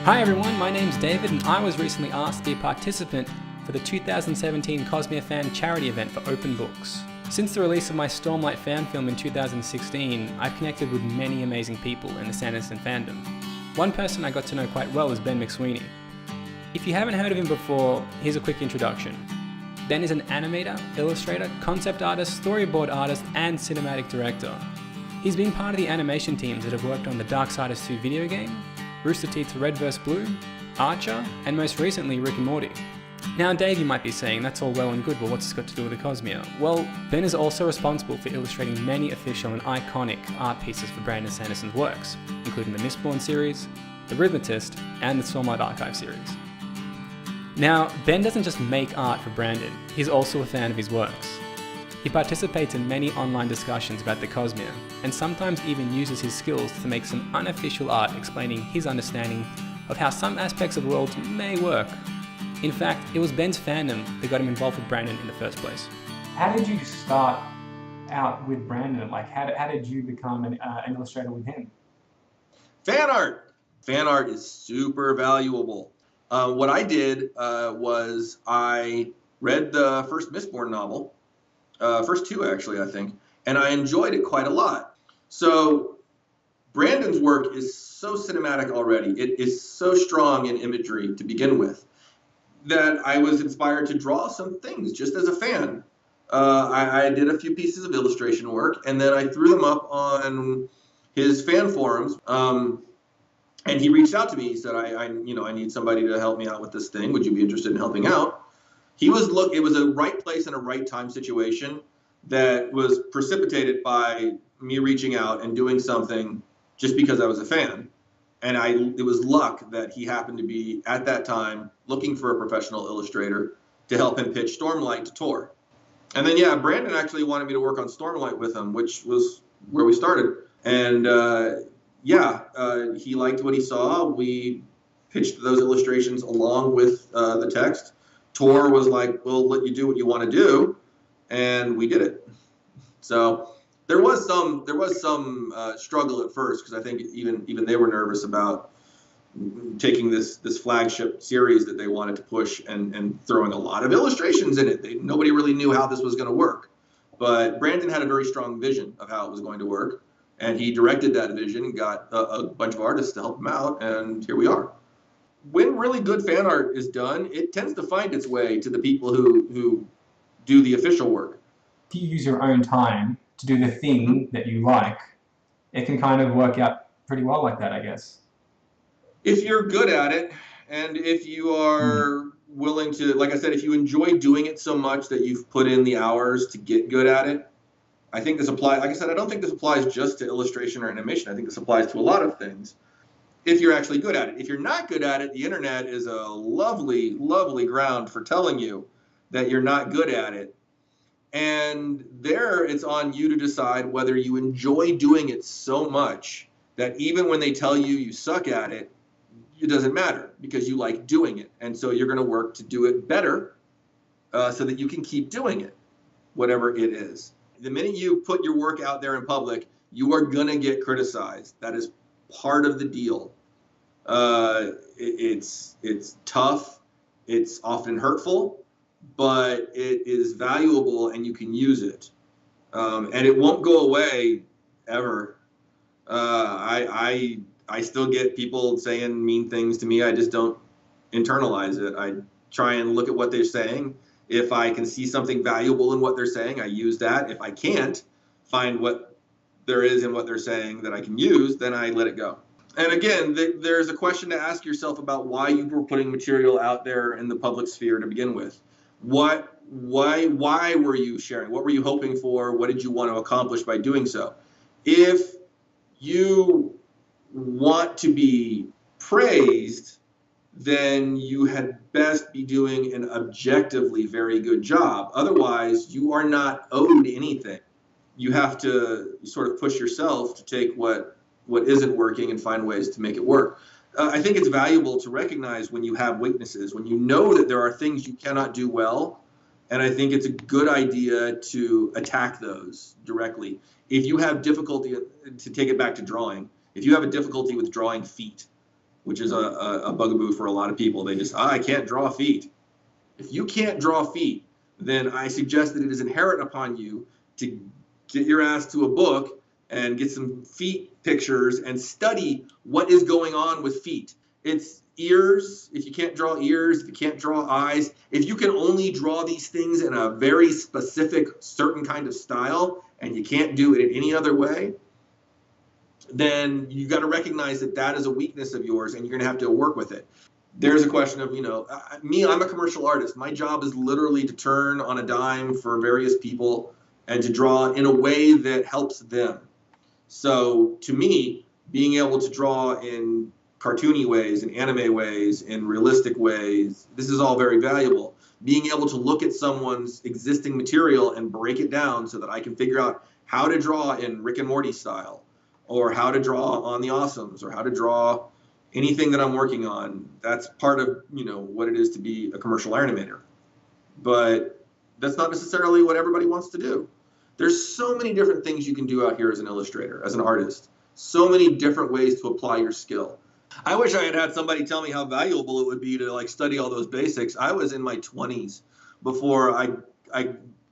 Hi everyone, my name's David and I was recently asked to be a participant for the 2017 Cosmere Fan charity event for open books. Since the release of my Stormlight fan film in 2016, I've connected with many amazing people in the Sanderson fandom. One person I got to know quite well is Ben McSweeney. If you haven't heard of him before, here's a quick introduction. Ben is an animator, illustrator, concept artist, storyboard artist, and cinematic director. He's been part of the animation teams that have worked on the Darksiders 2 video game, Rooster Teeth's Red vs. Blue, Archer, and most recently Rick and Morty. Now Dave, you might be saying, that's all well and good, but what's this got to do with the Cosmere? Well, Ben is also responsible for illustrating many official and iconic art pieces for Brandon Sanderson's works, including the Mistborn series, the Rhythmatist, and the Stormlight Archive series. Now, Ben doesn't just make art for Brandon, he's also a fan of his works. He participates in many online discussions about the Cosmere, and sometimes even uses his skills to make some unofficial art explaining his understanding of how some aspects of worlds may work. In fact, it was Ben's fandom that got him involved with Brandon in the first place. How did you start out with Brandon? Like, how did you become an illustrator with him? Fan art! Fan art is super valuable. What I did was I read the first Mistborn novel, first two actually, I think, and I enjoyed it quite a lot. So Brandon's work is so cinematic already. It is so strong in imagery to begin with that I was inspired to draw some things just as a fan. I did a few pieces of illustration work, and then I threw them up on his fan forums. And he reached out to me. He said, I need somebody to help me out with this thing. Would you be interested in helping out? It was a right place and a right time situation that was precipitated by me reaching out and doing something just because I was a fan. And it was luck that he happened to be, at that time, looking for a professional illustrator to help him pitch Stormlight to Tor. And then, Brandon actually wanted me to work on Stormlight with him, which was where we started. And, he liked what he saw. We pitched those illustrations along with the text. Tor was like, we'll let you do what you want to do, and we did it. So there was some struggle at first, because I think even they were nervous about taking this flagship series that they wanted to push and throwing a lot of illustrations in it. Nobody really knew how this was going to work. But Brandon had a very strong vision of how it was going to work, and he directed that vision and got a bunch of artists to help him out, and here we are. When really good fan art is done, it tends to find its way to the people who do the official work. If you use your own time to do the thing that you like, it can kind of work out pretty well like that, I guess. If you're good at it, and if you are willing to, like I said, if you enjoy doing it so much that you've put in the hours to get good at it, I think this applies, like I said, I don't think this applies just to illustration or animation. I think this applies to a lot of things. If you're actually good at it. If you're not good at it, the internet is a lovely, lovely ground for telling you that you're not good at it. And there, it's on you to decide whether you enjoy doing it so much that even when they tell you you suck at it, it doesn't matter because you like doing it. And so you're going to work to do it better so that you can keep doing it, whatever it is. The minute you put your work out there in public, you are going to get criticized. That is part of the deal. It's tough, it's often hurtful, but it is valuable and you can use it. And it won't go away ever. I still get people saying mean things to me. I just don't internalize it. I try and look at what they're saying. If I can see something valuable in what they're saying, I use that. If I can't find what there is in what they're saying that I can use, then I let it go. And again, there's a question to ask yourself about why you were putting material out there in the public sphere to begin with. Why were you sharing? What were you hoping for? What did you want to accomplish by doing so? If you want to be praised, then you had best be doing an objectively very good job. Otherwise, you are not owed anything. You have to sort of push yourself to take what isn't working and find ways to make it work. I think it's valuable to recognize when you have weaknesses, when you know that there are things you cannot do well, and I think it's a good idea to attack those directly. If you have difficulty, to take it back to drawing, if you have a difficulty with drawing feet, which is a bugaboo for a lot of people. They just, I can't draw feet. If you can't draw feet, then I suggest that it is inherent upon you to get your ass to a book and get some feet pictures and study what is going on with feet. It's ears, if you can't draw ears, if you can't draw eyes, if you can only draw these things in a very specific, certain kind of style, and you can't do it in any other way, then you got to recognize that that is a weakness of yours, and you're going to have to work with it. There's a question of, me, I'm a commercial artist. My job is literally to turn on a dime for various people and to draw in a way that helps them. So to me, being able to draw in cartoony ways, in anime ways, in realistic ways, this is all very valuable. Being able to look at someone's existing material and break it down so that I can figure out how to draw in Rick and Morty style, or how to draw on the Awesomes, or how to draw anything that I'm working on. That's part of, what it is to be a commercial animator. But that's not necessarily what everybody wants to do. There's so many different things you can do out here as an illustrator, as an artist. So many different ways to apply your skill. I wish I had had somebody tell me how valuable it would be to study all those basics. I was in my 20s before I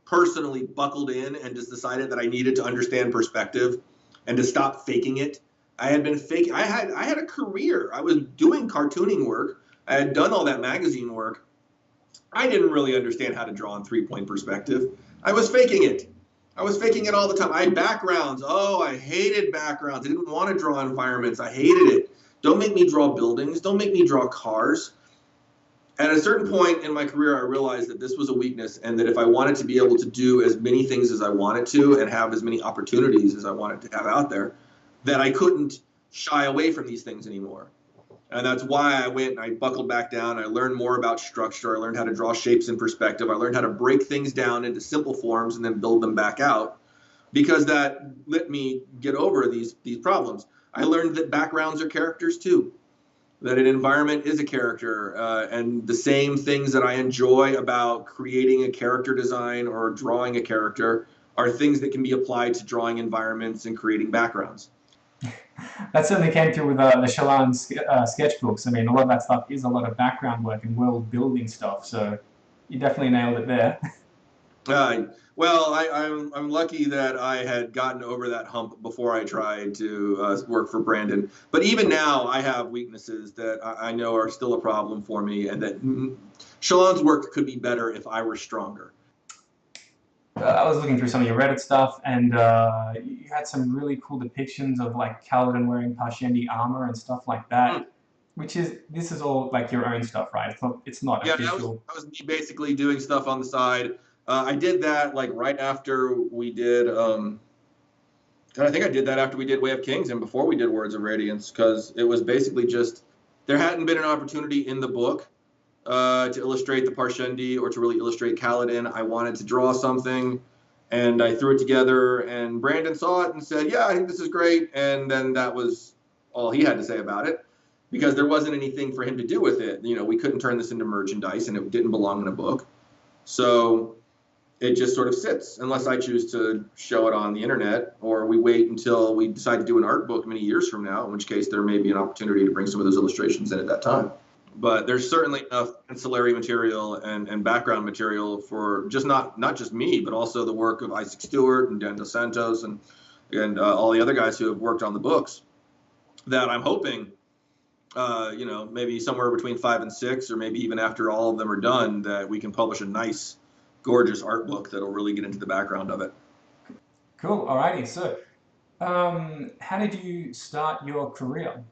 personally buckled in and just decided that I needed to understand perspective and to stop faking it. I had been faking. I had a career. I was doing cartooning work. I had done all that magazine work. I didn't really understand how to draw in 3-point perspective. I was faking it. I was faking it all the time. I had backgrounds. Oh, I hated backgrounds. I didn't want to draw environments. I hated it. Don't make me draw buildings. Don't make me draw cars. At a certain point in my career, I realized that this was a weakness, and that if I wanted to be able to do as many things as I wanted to and have as many opportunities as I wanted to have out there, that I couldn't shy away from these things anymore. And that's why I went and I buckled back down. I learned more about structure. I learned how to draw shapes in perspective. I learned how to break things down into simple forms and then build them back out, because that let me get over these problems. I learned that backgrounds are characters too, that an environment is a character, and the same things that I enjoy about creating a character design or drawing a character are things that can be applied to drawing environments and creating backgrounds. That certainly came through with the Shallan sketchbooks. I mean, a lot of that stuff is a lot of background work and world building stuff, so you definitely nailed it there. Well, I'm lucky that I had gotten over that hump before I tried to work for Brandon. But even now, I have weaknesses that I know are still a problem for me, and that Shallan's work could be better if I were stronger. I was looking through some of your Reddit stuff, and you had some really cool depictions of Kaladin wearing Parshendi armor and stuff like that. This is all your own stuff, right? It's not official. That was me basically doing stuff on the side. I did that right after we did. I think I did that after we did Way of Kings and before we did Words of Radiance, because it was basically just there hadn't been an opportunity in the book to illustrate the Parshendi or to really illustrate Kaladin. I wanted to draw something, and I threw it together, and Brandon saw it and said, yeah, I think this is great. And then that was all he had to say about it, because there wasn't anything for him to do with it. We couldn't turn this into merchandise, and it didn't belong in a book. So it just sort of sits unless I choose to show it on the internet, or we wait until we decide to do an art book many years from now, in which case there may be an opportunity to bring some of those illustrations in at that time. But there's certainly enough ancillary material and background material for not just me, but also the work of Isaac Stewart and Dan Dos Santos and all the other guys who have worked on the books, that I'm hoping, maybe somewhere between 5 and 6, or maybe even after all of them are done, that we can publish a nice, gorgeous art book that'll really get into the background of it. Cool. Alrighty. So, how did you start your career?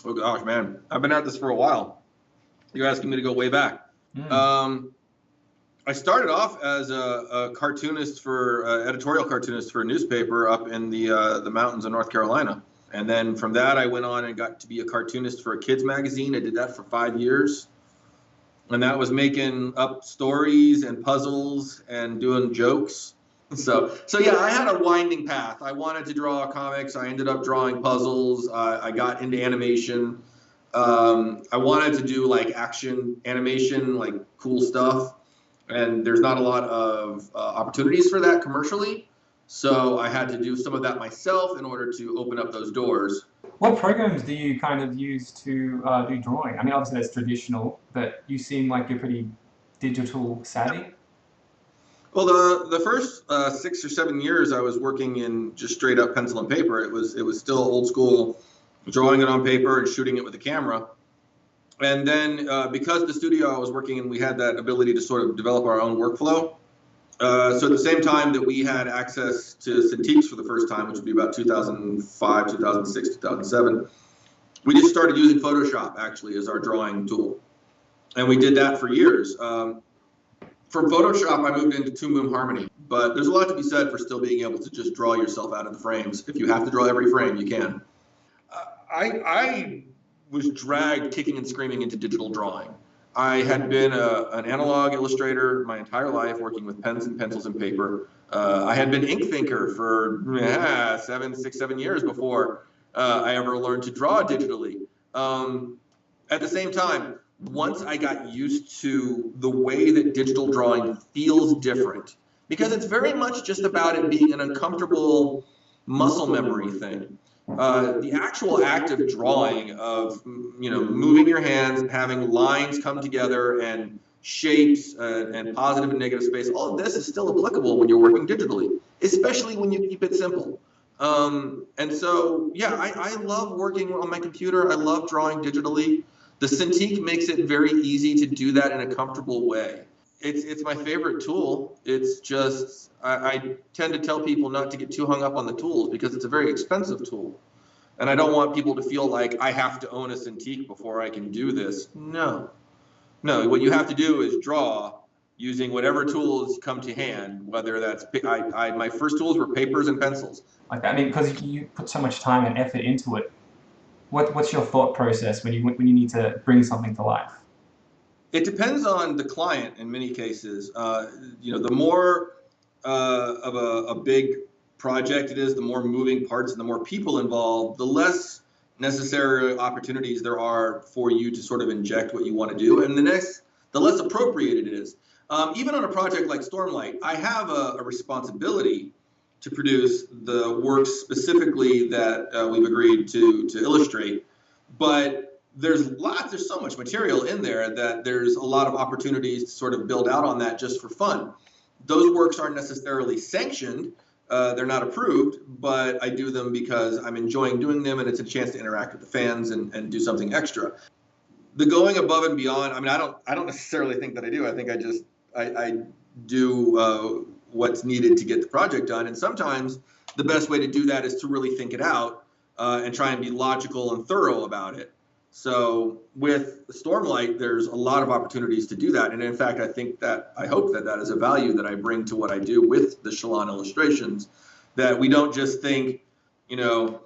Oh gosh, man, I've been at this for a while. You're asking me to go way back. I started off as a cartoonist editorial cartoonist for a newspaper up in the mountains of North Carolina. And then from that, I went on and got to be a cartoonist for a kids magazine. I did that for 5 years. And that was making up stories and puzzles and doing jokes. So yeah, I had a winding path. I wanted to draw comics. I ended up drawing puzzles. I got into animation. I wanted to do action animation, cool stuff. And there's not a lot of opportunities for that commercially. So I had to do some of that myself in order to open up those doors. What programs do you kind of use to do drawing? I mean, obviously that's traditional, but you seem like you're pretty digital savvy. Well, the first 6 or 7 years I was working in just straight up pencil and paper. It was still old school, drawing it on paper and shooting it with a camera. And then because the studio I was working in, we had that ability to sort of develop our own workflow. So at the same time that we had access to Cintiqs for the first time, which would be about 2005, 2006, 2007, we just started using Photoshop actually as our drawing tool. And we did that for years. From Photoshop, I moved into Two Moon Harmony, but there's a lot to be said for still being able to just draw yourself out of the frames. If you have to draw every frame, you can. I was dragged kicking and screaming into digital drawing. I had been an analog illustrator my entire life, working with pens and pencils and paper. I had been ink thinker for 7 years before I ever learned to draw digitally. At the same time, once I got used to the way that digital drawing feels different, because it's very much just about it being an uncomfortable muscle memory thing. The actual act of drawing, of moving your hands, having lines come together, and shapes and positive and negative space, all of this is still applicable when you're working digitally, especially when you keep it simple. And so, yeah, I love working on my computer. I love drawing digitally. The Cintiq makes it very easy to do that in a comfortable way. It's my favorite tool. It's just, I tend to tell people not to get too hung up on the tools because it's a very expensive tool. And I don't want people to feel like I have to own a Cintiq before I can do this. No, what you have to do is draw using whatever tools come to hand, whether that's, my first tools were papers and pencils. Like, I mean, because you put so much time and effort into it, what's your thought process when you need to bring something to life? It depends on the client in many cases. The more of a big project it is, the more moving parts and the more people involved, the less necessary opportunities there are for you to sort of inject what you want to do, and the less appropriate it is. Even on a project like Stormlight, I have a responsibility to produce the works specifically that we've agreed to illustrate, but there's so much material in there that there's a lot of opportunities to sort of build out on that just for fun. Those works aren't necessarily sanctioned, they're not approved, but I do them because I'm enjoying doing them and it's a chance to interact with the fans and do something extra. The going above and beyond, I mean, I don't necessarily think that I do. I think I do what's needed to get the project done. And sometimes the best way to do that is to really think it out and try and be logical and thorough about it. So with Stormlight, there's a lot of opportunities to do that. And in fact, I hope that is a value that I bring to what I do with the Shalon illustrations, that we don't just think, a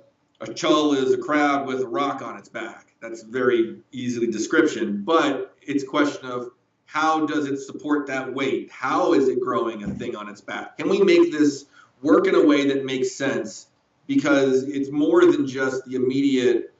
chull is a crab with a rock on its back. That's very easily description, but it's a question of how does it support that weight? How is it growing a thing on its back? Can we make this work in a way that makes sense? Because it's more than just the immediate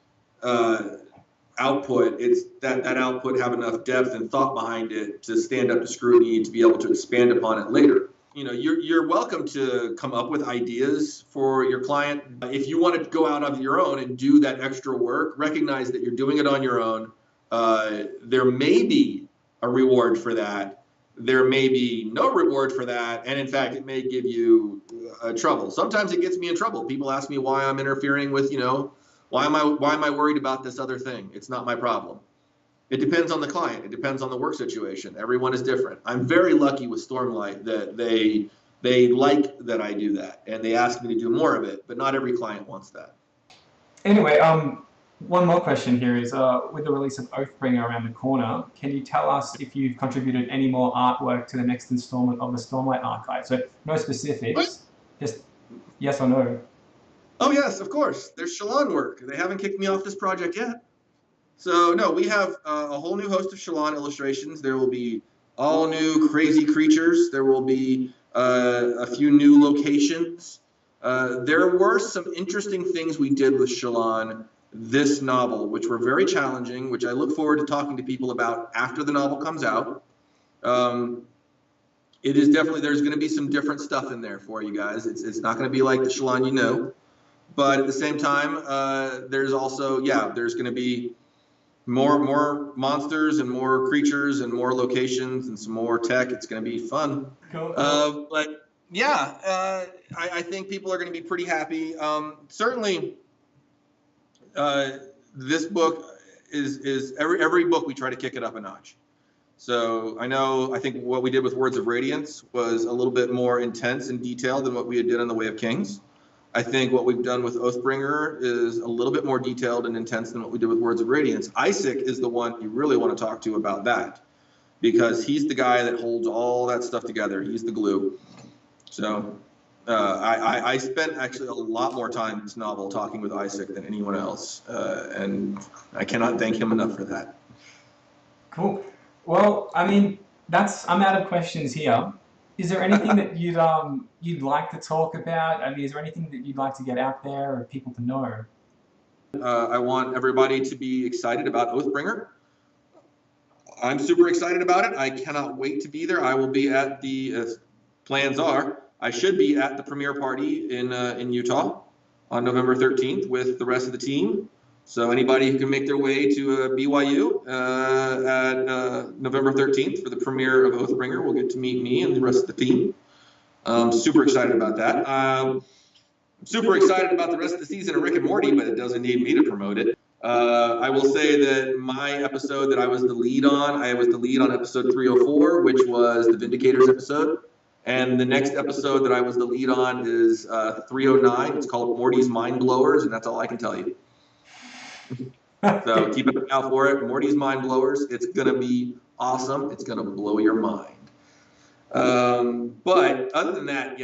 output. It's that output have enough depth and thought behind it to stand up to scrutiny, to be able to expand upon it later. You're welcome to come up with ideas for your client. If you want to go out of your own and do that extra work, recognize that you're doing it on your own. There may be a reward for that. There may be no reward for that. And in fact, it may give you trouble. Sometimes it gets me in trouble. People ask me why I'm interfering with, why am I worried about this other thing? It's not my problem. It depends on the client. It depends on the work situation. Everyone is different. I'm very lucky with Stormlight that they like that I do that and they ask me to do more of it, but not every client wants that. Anyway, one more question here is, with the release of Oathbringer around the corner, can you tell us if you've contributed any more artwork to the next installment of the Stormlight archive? So no specifics, just yes or no. Oh yes, of course. There's Shalon work. They haven't kicked me off this project yet. So no, we have a whole new host of Shalon illustrations. There will be all new crazy creatures. There will be a few new locations. There were some interesting things we did with Shalon this novel, which were very challenging, which I look forward to talking to people about after the novel comes out. It is definitely, there's going to be some different stuff in there for you guys. It's not going to be like the Shalon you know. But at the same time, there's also, there's going to be more monsters and more creatures and more locations and some more tech. It's going to be fun. Cool. But yeah, I think people are going to be pretty happy. Certainly, this book is every book we try to kick it up a notch. So I think what we did with Words of Radiance was a little bit more intense and detailed than what we had did on The Way of Kings. I think what we've done with Oathbringer is a little bit more detailed and intense than what we did with Words of Radiance. Isaac is the one you really want to talk to about that, because he's the guy that holds all that stuff together. He's the glue. So I spent actually a lot more time in this novel talking with Isaac than anyone else, and I cannot thank him enough for that. Cool. Well, I mean, I'm out of questions here. Is there anything that you'd like to talk about? I mean, is there anything that you'd like to get out there or people to know? I want everybody to be excited about Oathbringer. I'm super excited about it. I cannot wait to be there. I will be at plans are, I should be at the premiere party in Utah on November 13th with the rest of the team. So anybody who can make their way to BYU at November 13th for the premiere of Oathbringer will get to meet me and the rest of the team. Super excited about that. I'm super excited about the rest of the season of Rick and Morty, but it doesn't need me to promote it. I will say that my episode that I was the lead on, episode 304, which was the Vindicators episode. And the next episode that I was the lead on is 309. It's called Morty's Mind Blowers, and that's all I can tell you. So keep an eye out for it. Morty's Mind Blowers. It's going to be awesome. It's going to blow your mind. But other than that,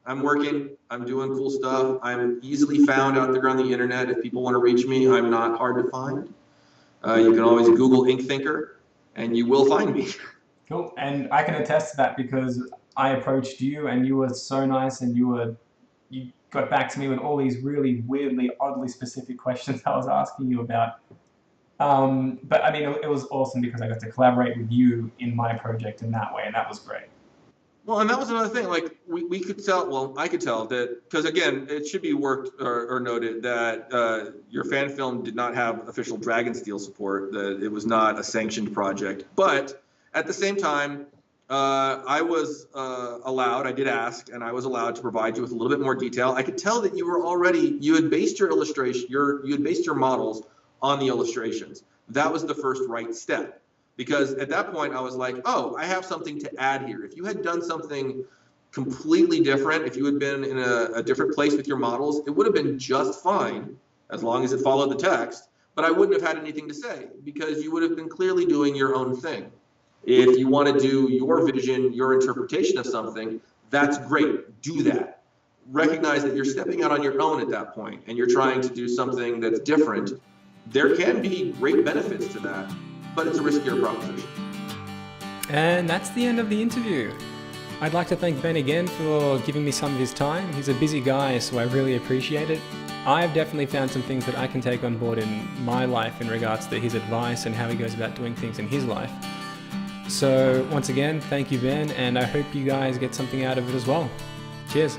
I'm working. I'm doing cool stuff. I'm easily found out there on the internet. If people want to reach me, I'm not hard to find. You can always Google Ink Thinker, and you will find me. Cool. And I can attest to that because I approached you, and you were so nice, and you got back to me with all these really weirdly, oddly specific questions I was asking you about. But I mean, it was awesome because I got to collaborate with you in my project in that way, and that was great. Well, and that was another thing. Like we could tell. Well, I could tell that because again, it should be worked or noted that your fan film did not have official Dragonsteel support. That it was not a sanctioned project. But at the same time, I was allowed. I did ask, and I was allowed to provide you with a little bit more detail. I could tell that you had based your illustration, you had based your models on the illustrations. That was the first right step. Because at that point, I was like, oh, I have something to add here. If you had done something completely different, if you had been in a different place with your models, it would have been just fine as long as it followed the text. But I wouldn't have had anything to say because you would have been clearly doing your own thing. If you want to do your vision, your interpretation of something, that's great. Do that. Recognize that you're stepping out on your own at that point and you're trying to do something that's different. There can be great benefits to that, but it's a riskier proposition. And that's the end of the interview. I'd like to thank Ben again for giving me some of his time. He's a busy guy, so I really appreciate it. I've definitely found some things that I can take on board in my life in regards to his advice and how he goes about doing things in his life. So once again, thank you, Ben, and I hope you guys get something out of it as well. Cheers.